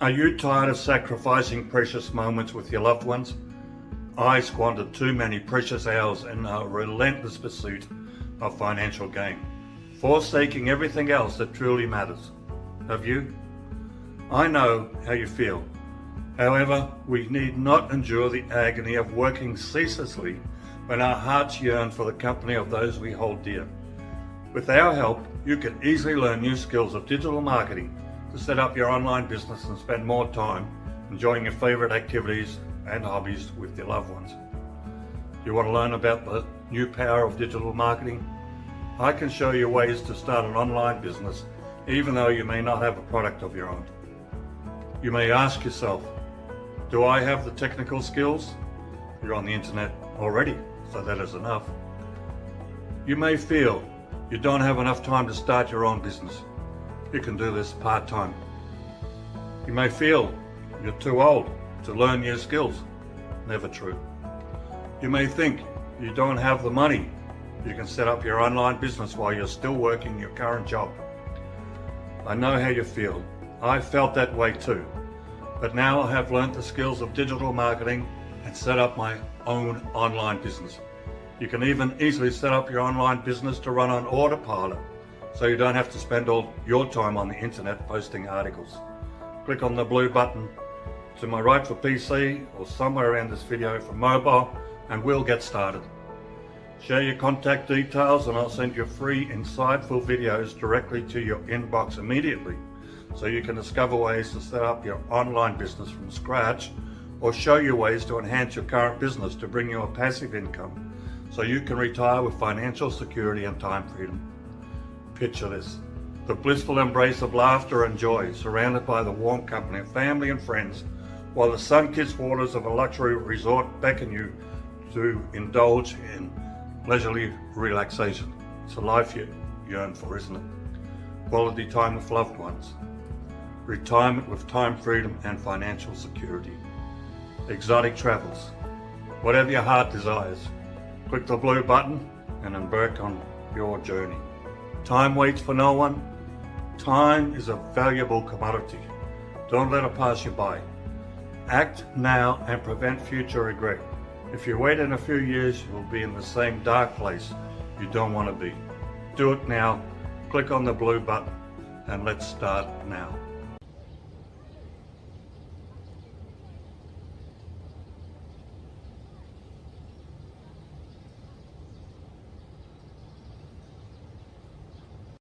Are you tired of sacrificing precious moments with your loved ones? I squandered too many precious hours in a relentless pursuit of financial gain, forsaking everything else that truly matters. Have you? I know how you feel. However, we need not endure the agony of working ceaselessly when our hearts yearn for the company of those we hold dear. With our help, you can easily learn new skills of digital marketing to set up your online business and spend more time enjoying your favorite activities and hobbies with your loved ones. You want to learn about the new power of digital marketing? I can show you ways to start an online business even though you may not have a product of your own. You may ask yourself, do I have the technical skills? You're on the internet already, so that is enough. You may feel you don't have enough time to start your own business. You can do this part-time. You may feel you're too old to learn new skills. Never true. You may think you don't have the money. You can set up your online business while you're still working your current job. I know how you feel. I felt that way too. But now I have learned the skills of digital marketing and set up my own online business. You can even easily set up your online business to run on autopilot, so you don't have to spend all your time on the internet posting articles. Click on the blue button to my right for PC or somewhere around this video for mobile and we'll get started. Share your contact details and I'll send you free, insightful videos directly to your inbox immediately, so you can discover ways to set up your online business from scratch or show you ways to enhance your current business to bring you a passive income so you can retire with financial security and time freedom. Picture this: the blissful embrace of laughter and joy, surrounded by the warm company of family and friends, while the sun-kissed waters of a luxury resort beckon you to indulge in leisurely relaxation. It's a life you yearn for, isn't it? Quality time with loved ones. Retirement with time freedom and financial security. Exotic travels. Whatever your heart desires. Click the blue button and embark on your journey. Time waits for no one. Time is a valuable commodity. Don't let it pass you by. Act now and prevent future regret. If you wait in a few years, you will be in the same dark place you don't want to be. Do it now. Click on the blue button and let's start now.